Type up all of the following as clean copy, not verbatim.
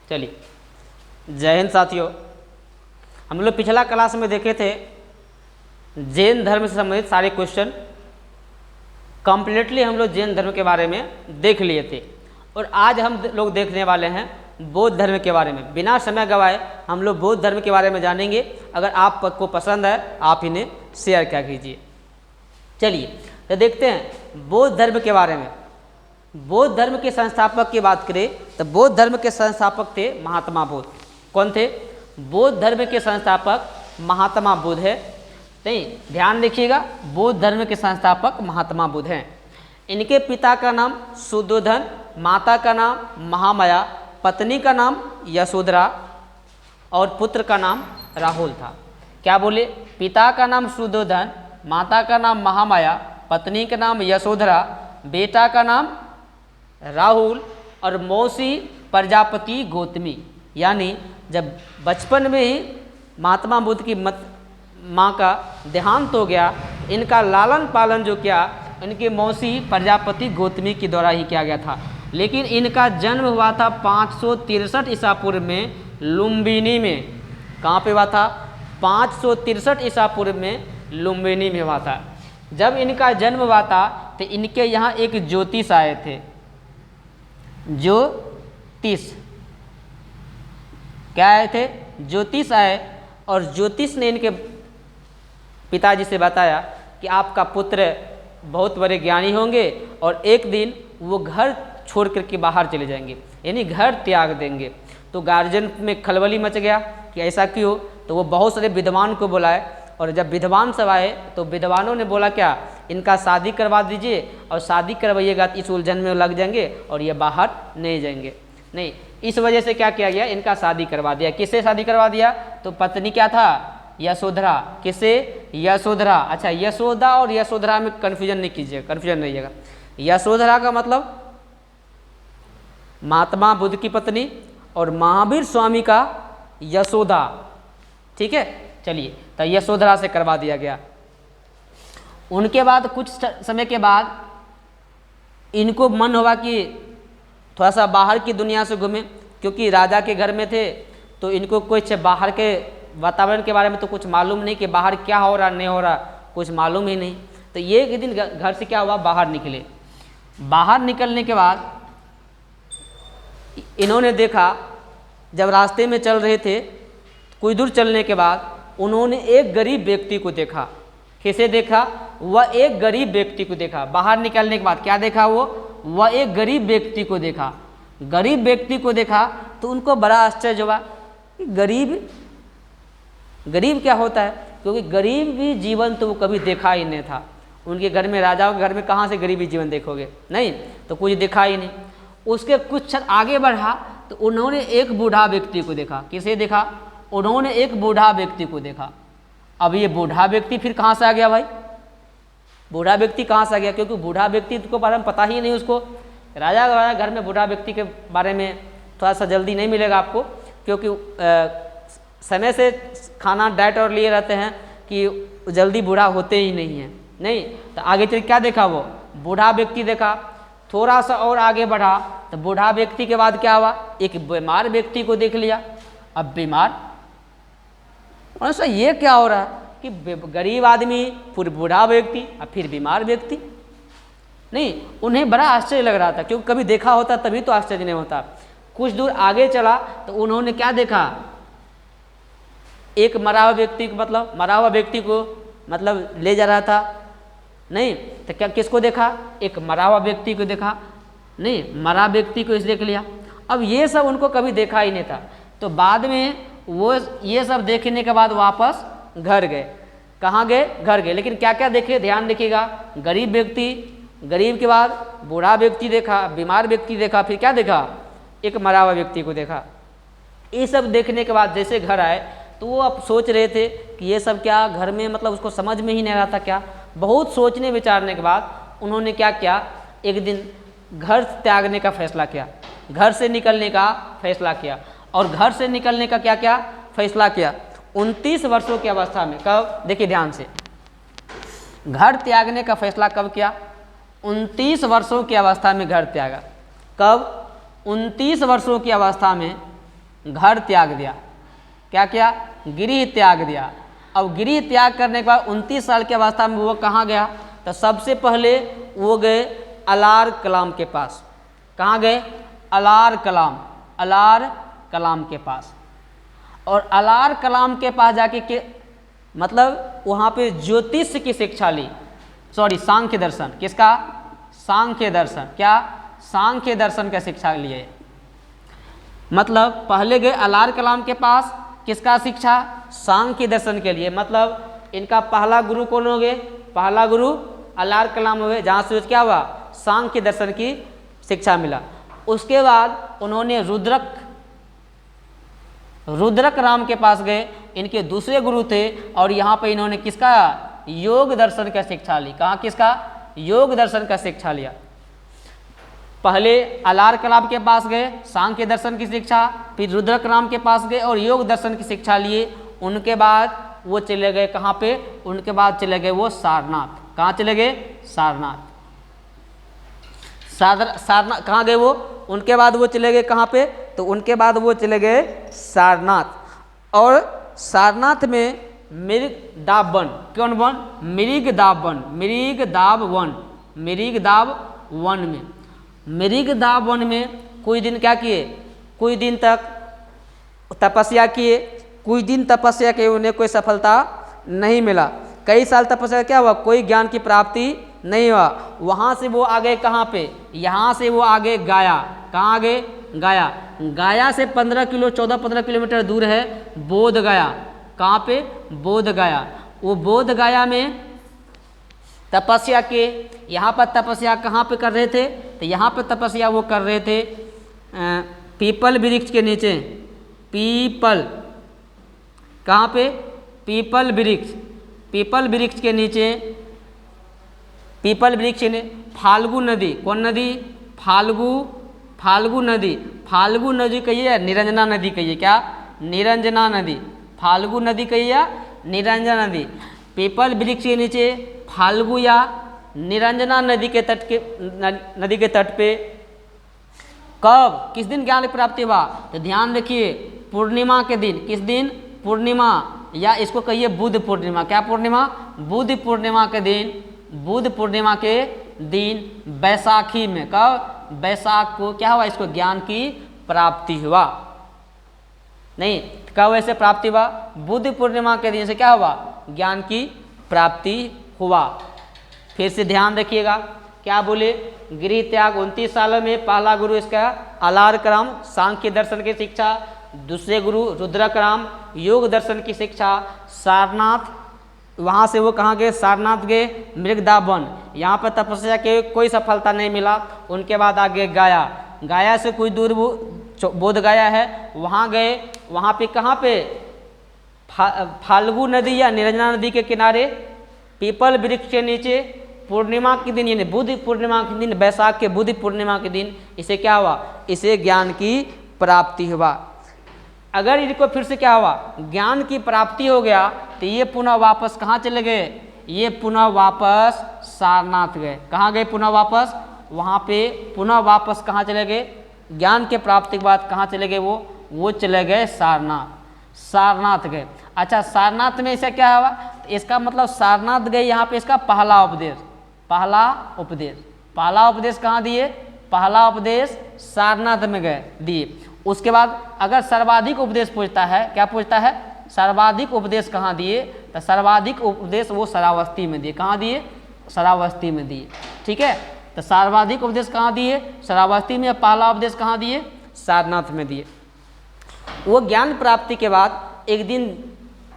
चलिए, जय हिंद साथियों। हम लोग पिछला क्लास में देखे थे जैन धर्म से संबंधित सारे क्वेश्चन। कंप्लीटली हम लोग जैन धर्म के बारे में देख लिए थे और आज हम लोग देखने वाले हैं बौद्ध धर्म के बारे में। बिना समय गवाए हम लोग बौद्ध धर्म के बारे में जानेंगे। अगर आपको पसंद है आप इन्हें शेयर क्या कीजिए। चलिए तो देखते हैं बौद्ध धर्म के बारे में। बौद्ध धर्म के संस्थापक की बात करें तो बौद्ध धर्म के संस्थापक थे महात्मा बुद्ध। कौन थे? बौद्ध धर्म के संस्थापक महात्मा बुद्ध है। नहीं, ध्यान रखिएगा, बौद्ध धर्म के संस्थापक महात्मा बुद्ध हैं। इनके पिता का नाम शुद्धोधन, माता का नाम महामाया, पत्नी का नाम यशोधरा और पुत्र का नाम राहुल था। क्या बोले? पिता का नाम शुद्धोधन, माता का नाम महामाया, पत्नी का नाम यशोधरा, बेटा का नाम राहुल और मौसी प्रजापति गौतमी। यानी जब बचपन में ही महात्मा बुद्ध की माँ का देहांत हो गया, इनका लालन पालन जो किया इनकी मौसी प्रजापति गौतमी के द्वारा ही किया गया था। लेकिन इनका जन्म हुआ था 563 ईसा पूर्व में लुम्बिनी में। कहाँ पे हुआ था? 563 ईसा पूर्व में लुम्बिनी में हुआ था। जब इनका जन्म हुआ था तो इनके यहाँ एक ज्योतिष आए थे। ज्योतिष क्या आए थे? ज्योतिष आए और ज्योतिष ने इनके पिताजी से बताया कि आपका पुत्र बहुत बड़े ज्ञानी होंगे और एक दिन वो घर छोड़ करके बाहर चले जाएंगे, यानी घर त्याग देंगे। तो गार्जियन में खलबली मच गया कि ऐसा क्यों? तो वो बहुत सारे विद्वान को बुलाए और जब विद्वान सब आए तो विद्वानों ने बोला क्या इनका शादी करवा दीजिए और शादी करवाइएगा तो इस उलझन में लग जाएंगे और ये बाहर नहीं जाएंगे। नहीं, इस वजह से क्या किया गया? इनका शादी करवा दिया। किससे शादी करवा दिया? तो पत्नी क्या था? यशोधरा। किससे? यशोधरा। अच्छा, यशोदा और यशोधरा में कन्फ्यूजन नहीं कीजिएगा, कन्फ्यूजन नहीं होगा। यशोधरा का मतलब महात्मा बुद्ध की पत्नी और महावीर स्वामी का यशोदा। ठीक है, चलिए तो यशोधरा से करवा दिया गया। उनके बाद कुछ समय के बाद इनको मन हुआ कि थोड़ा सा बाहर की दुनिया से घूमें, क्योंकि राजा के घर में थे तो इनको कुछ बाहर के वातावरण के बारे में तो कुछ मालूम नहीं कि बाहर क्या हो रहा नहीं हो रहा, कुछ मालूम ही नहीं। तो ये एक दिन घर से क्या हुआ, बाहर निकले। बाहर निकलने के बाद इन्होंने देखा, जब रास्ते में चल रहे थे कुछ दूर चलने के बाद उन्होंने एक गरीब व्यक्ति को देखा। किसे देखा? वह एक गरीब व्यक्ति को देखा। बाहर निकलने के बाद क्या देखा? वह एक गरीब व्यक्ति को देखा। गरीब व्यक्ति को देखा तो उनको बड़ा आश्चर्य हुआ कि गरीब क्या होता है, क्योंकि गरीब भी जीवन तो वो कभी देखा ही नहीं था। उनके घर में, राजाओं के घर में कहाँ से गरीबी जीवन देखोगे? नहीं, तो कुछ देखा ही नहीं। उसके कुछ आगे बढ़ा तो उन्होंने एक बूढ़ा व्यक्ति को देखा। किसे देखा? उन्होंने एक बूढ़ा व्यक्ति को देखा। अब ये बूढ़ा व्यक्ति फिर कहाँ से आ गया भाई? बूढ़ा व्यक्ति कहाँ से आ गया? क्योंकि बूढ़ा व्यक्ति को बारे में पता ही नहीं उसको। राजा घर में बूढ़ा व्यक्ति के बारे में थोड़ा सा जल्दी नहीं मिलेगा आपको, क्योंकि समय से खाना डाइट और लिए रहते हैं कि जल्दी बूढ़ा होते ही नहीं हैं। नहीं, तो आगे चल क्या देखा? वो बूढ़ा व्यक्ति देखा। थोड़ा सा और आगे बढ़ा तो बूढ़ा व्यक्ति के बाद क्या हुआ? एक बीमार व्यक्ति को देख लिया। अब बीमार, और ये क्या हो रहा है कि गरीब आदमी, फिर बूढ़ा व्यक्ति और फिर बीमार व्यक्ति। नहीं, उन्हें बड़ा आश्चर्य लग रहा था, क्योंकि कभी देखा होता तभी तो आश्चर्य नहीं होता। कुछ दूर आगे चला तो उन्होंने क्या देखा? एक मरा हुआ व्यक्ति को, मतलब मरा हुआ व्यक्ति को मतलब ले जा रहा था। नहीं, तो क्या किसको देखा? एक मरा हुआ व्यक्ति को देखा। नहीं, मरा व्यक्ति को इस देख लिया। अब ये सब उनको कभी देखा ही नहीं था। तो बाद में वो ये सब देखने के बाद वापस घर गए। कहाँ गए? घर गए। लेकिन क्या क्या देखे? ध्यान रखिएगा। गरीब व्यक्ति, गरीब के बाद बूढ़ा व्यक्ति देखा, बीमार व्यक्ति देखा, फिर क्या देखा? एक मरा हुआ व्यक्ति को देखा। ये सब देखने के बाद जैसे घर आए तो वो अब सोच रहे थे कि ये सब क्या घर में, मतलब उसको समझ में ही नहीं आ रहा था क्या। बहुत सोचने विचारने के बाद उन्होंने क्या किया? एक दिन घर त्यागने का फैसला किया, घर से निकलने का फैसला किया। और घर से निकलने का क्या क्या फैसला किया? 29 वर्षों की अवस्था में। कब? देखिए ध्यान से, घर त्यागने का फैसला कब किया? 29 वर्षों की अवस्था में घर त्यागा। कब? 29 वर्षों की अवस्था में घर त्याग दिया। क्या किया? गृह त्याग दिया। अब गृह त्याग करने के बाद 29 साल की अवस्था में वो कहाँ गया? तो सबसे पहले वो गए अलार कलाम के पास। कहाँ गए? अलार कलाम के पास। और अलार कलाम के पास जाके के मतलब वहाँ पे ज्योतिष की शिक्षा ली, सॉरी सांख्य दर्शन। किसका? सांख्य दर्शन। क्या? सांख्य दर्शन का शिक्षा लिए। मतलब पहले गए अलार कलाम के पास, किसका शिक्षा? सांख्य दर्शन के लिए। मतलब इनका पहला गुरु कौन हो गए? पहला गुरु अलार कलाम हो गए, जहाँ से क्या हुआ? सांख्य दर्शन की शिक्षा मिला। उसके बाद उन्होंने रुद्रक राम के पास गए, इनके दूसरे गुरु थे। और यहाँ पे इन्होंने किसका? योग दर्शन का शिक्षा ली। कहाँ? किसका? योग दर्शन का शिक्षा लिया। पहले अलार कलाम के पास गए, सांख्य दर्शन की शिक्षा, फिर रुद्रक राम के पास गए और योग दर्शन की शिक्षा लिए। उनके बाद वो चले गए कहाँ पे? उनके बाद चले गए वो सारनाथ। कहाँ चले गए? सारनाथ। सारनाथ कहाँ गए वो? उनके बाद वो चले गए कहाँ पे? तो उनके बाद वो चले गए सारनाथ। और सारनाथ में मृगदाब वन, कौन वन? मृगदाब वन। मृगदाब वन में कुछ दिन क्या किए? कुछ दिन तक तपस्या किए। कुछ दिन तपस्या के उन्हें कोई सफलता नहीं मिला। कई साल तपस्या क्या हुआ? कोई ज्ञान की प्राप्ति नहीं हुआ। वहाँ से वो आगे कहाँ पे? यहाँ से वो आगे गया। कहाँ आगे? गया। गया से 14-15 किलोमीटर दूर है बोध गया। कहाँ पे? बोध गया। वो बोध गया में तपस्या के, यहाँ पर तपस्या कहाँ पे कर रहे थे? तो यहाँ पे तपस्या वो कर रहे थे पीपल वृक्ष के नीचे। पीपल, कहाँ पे? पीपल वृक्ष के नीचे। पीपल वृक्ष ने फाल्गु नदी, कौन नदी? फाल्गु नदी कहिए या निरंजना नदी कहिए? क्या? निरंजना नदी। फाल्गु नदी कहिए या निरंजना नदी। पीपल वृक्ष के नीचे फाल्गु या निरंजना नदी के तट पे कब, किस दिन ज्ञान की प्राप्ति हुआ? तो ध्यान रखिए, पूर्णिमा के दिन। किस दिन? पूर्णिमा, या इसको कहिए बुध पूर्णिमा। क्या पूर्णिमा? बुध पूर्णिमा के दिन बैसाखी में। कब? बैसाख को क्या हुआ? इसको ज्ञान की प्राप्ति हुआ। नहीं, कब ऐसे प्राप्ति हुआ? बुध पूर्णिमा के दिन से क्या हुआ? ज्ञान की प्राप्ति हुआ। फिर से ध्यान रखिएगा, क्या बोले? गृह त्याग 29 सालों में। पहला गुरु इसका अलार कलाम, सांख्य दर्शन की शिक्षा। दूसरे गुरु रुद्रक राम, योग दर्शन की शिक्षा। सारनाथ, वहाँ से वो कहाँ गए? सारनाथ गए। मृगदाब वन, यहाँ पर तपस्या के कोई सफलता नहीं मिला। उनके बाद आगे गया से कुछ दूर वो बोध गया है, वहाँ गए। वहाँ पे कहाँ पे? फाल्गु नदी या निरंजना नदी के किनारे पीपल वृक्ष के नीचे पूर्णिमा के दिन, यानी बुध पूर्णिमा के दिन, बैसाख के बुध पूर्णिमा के दिन इसे क्या हुआ? इसे ज्ञान की प्राप्ति हुआ। अगर इनको फिर से क्या हुआ? ज्ञान की प्राप्ति हो गया, तो ये पुनः वापस कहाँ चले गए? ये पुनः वापस सारनाथ गए। कहाँ गए पुनः वापस? वहाँ पे पुनः वापस कहाँ चले गए? ज्ञान के प्राप्ति के बाद कहाँ चले गए? वो चले गए सारनाथ गए। अच्छा, सारनाथ में ऐसा क्या हुआ? तो इसका मतलब सारनाथ गए, यहाँ पे इसका पहला उपदेश कहाँ दिए? पहला उपदेश सारनाथ में गए दिए। उसके बाद अगर सर्वाधिक उपदेश पूछता है, क्या पूछता है? सर्वाधिक उपदेश कहाँ दिए? तो सर्वाधिक उपदेश वो शरावस्ती में दिए। कहाँ दिए? शरावस्ती में दिए। ठीक है, तो सर्वाधिक उपदेश कहाँ दिए? शरावस्ती में। पहला उपदेश कहाँ दिए? सारनाथ में दिए। वो ज्ञान प्राप्ति के बाद एक दिन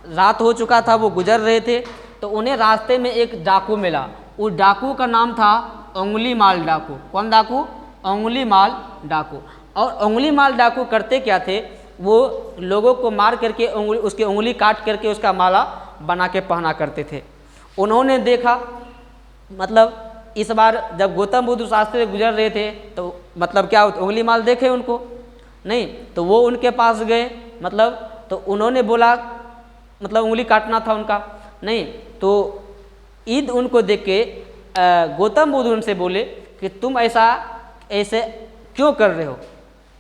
रात हो चुका था, वो गुजर रहे थे, तो उन्हें रास्ते में एक डाकू मिला। उस डाकू का नाम था उंगलीमाल डाकू। कौन डाकू? उंगलीमाल डाकू। और उंगलीमाल डाकू करते क्या थे? वो लोगों को मार करके उसकी उंगली काट करके उसका माला बना के पहना करते थे। उन्होंने देखा, मतलब इस बार जब गौतम बुद्ध शास्त्री गुजर रहे थे, तो मतलब क्या उंगलीमाल देखे उनको नहीं, तो वो उनके पास गए, मतलब तो उन्होंने बोला, मतलब उंगली काटना था उनका नहीं, तो ईद उनको देख के गौतम बुद्ध उनसे बोले कि तुम ऐसे क्यों कर रहे हो?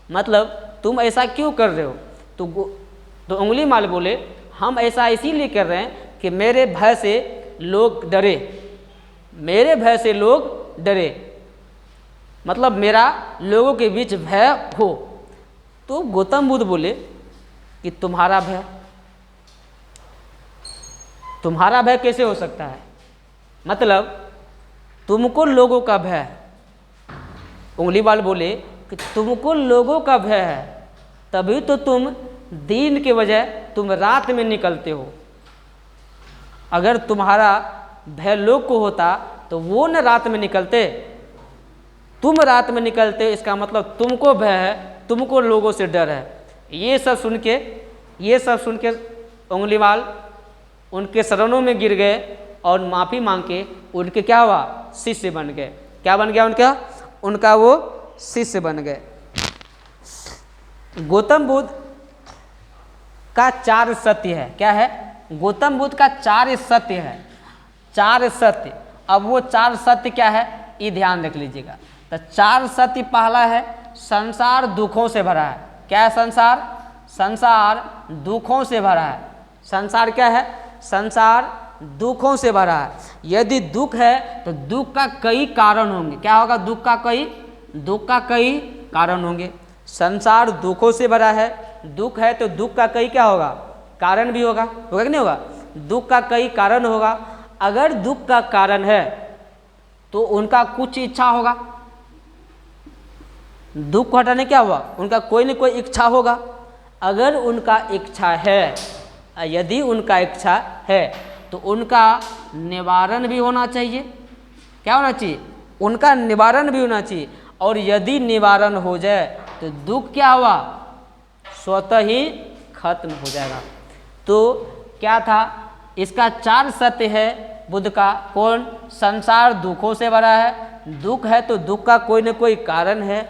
मतलब तुम ऐसा क्यों कर रहे हो? तो अंगुलीमाल बोले हम ऐसा इसीलिए कर रहे हैं कि मेरे भय से लोग डरे, मेरे भय से लोग डरे, मतलब मेरा लोगों के बीच भय हो। तो गौतम बुद्ध बोले कि तुम्हारा भय कैसे हो सकता है, मतलब तुमको लोगों का भय है। उंगलीवाल बोले कि तुमको लोगों का भय है, तभी तो तुम दिन के बजाय तुम रात में निकलते हो। अगर तुम्हारा भय लोग को होता तो वो न रात में निकलते, तुम रात में निकलते, इसका मतलब तुमको भय है, तुमको लोगों से डर है। ये सब सुन के उंगलीवाल उनके शरणों में गिर गए और माफ़ी मांग के उनके क्या हुआ, शिष्य बन गए। क्या बन गया उनका वो शिष्य बन गए। गौतम बुद्ध का 4 सत्य है। क्या है? गौतम बुद्ध का 4 सत्य है, 4 सत्य। अब वो 4 सत्य क्या है, ये ध्यान रख लीजिएगा। तो 4 सत्य पहला है, संसार दुखों से भरा है। क्या है? संसार दुखों से भरा है। संसार क्या है? संसार दुखों से भरा है। यदि दुख है तो दुख का कई कारण होंगे। क्या होगा? दुख का कई कारण होंगे। संसार दुखों से भरा है, दुख है तो दुख का कई क्या होगा, कारण भी होगा कि नहीं होगा? दुख का कई कारण होगा। अगर दुख का कारण है तो उनका कुछ इच्छा होगा, दुख को हटाने क्या हुआ, उनका कोई न कोई इच्छा होगा। अगर उनका इच्छा है, यदि उनका इच्छा है तो उनका निवारण भी होना चाहिए। क्या होना चाहिए? उनका निवारण भी होना चाहिए। और यदि निवारण हो जाए तो दुख क्या हुआ, स्वतः ही खत्म हो जाएगा। तो क्या था, इसका 4 सत्य है बुद्ध का। कौन? संसार दुखों से भरा है, दुख है तो दुख का कोई न कोई कारण है।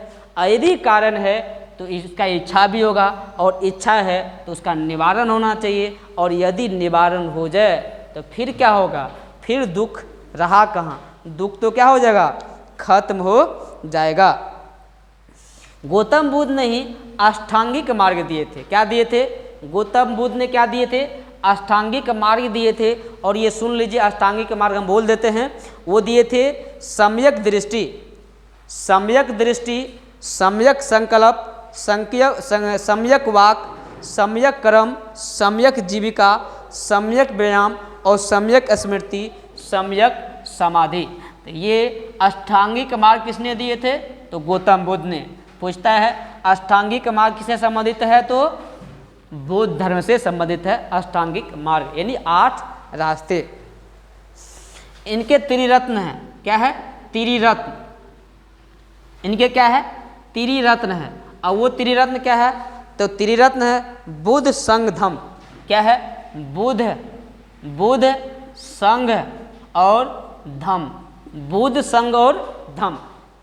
यदि कारण है तो इसका इच्छा भी होगा, और इच्छा है तो उसका निवारण होना चाहिए। और यदि निवारण हो जाए तो फिर क्या होगा, फिर दुख रहा कहाँ, दुख तो क्या हो जाएगा, खत्म हो जाएगा। गौतम बुद्ध ने ही अष्टांगिक मार्ग दिए थे। क्या दिए थे? गौतम बुद्ध ने क्या दिए थे? अष्टांगिक मार्ग दिए थे। और ये सुन लीजिए, अष्टांगिक मार्ग हम बोल देते हैं। वो दिए थे सम्यक दृष्टि, सम्यक संकल्प, सम्यक वाक, सम्यक कर्म, सम्यक जीविका, सम्यक व्यायाम और सम्यक स्मृति, सम्यक समाधि। तो ये अष्टांगिक मार्ग किसने दिए थे? तो गौतम बुद्ध ने। पूछता है अष्टांगिक मार्ग किससे संबंधित है? तो बौद्ध धर्म से संबंधित है अष्टांगिक मार्ग, यानी 8 रास्ते। इनके त्रिरत्न हैं। क्या है? त्रिरत्न। इनके क्या है? त्रिरत्न है। और वो त्रिरत्न क्या है? तो त्रिरत्न है बुद्ध संघ धम्म। क्या है? बुद्ध संघ और धम्म। बुद्ध संघ और धम्म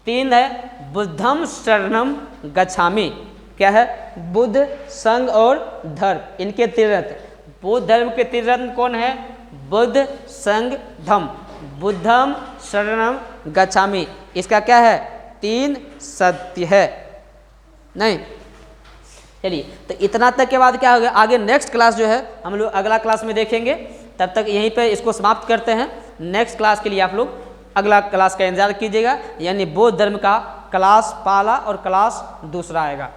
3 है। बुद्धम शरणम गच्छामि। क्या है? बुद्ध संघ और धर्म, इनके त्रिरत्न। बौद्ध धर्म के त्रिरत्न कौन है? बुद्ध संघ धम्म। बुद्धम शरणम गच्छामि, इसका क्या है? 3 सत्य है। नहीं, चलिए, तो इतना तक के बाद क्या होगा, आगे नेक्स्ट क्लास जो है हम लोग अगला क्लास में देखेंगे। तब तक यहीं पे इसको समाप्त करते हैं। नेक्स्ट क्लास के लिए आप लोग अगला क्लास का इंतजार कीजिएगा, यानी बौद्ध धर्म का क्लास पहला और क्लास दूसरा आएगा।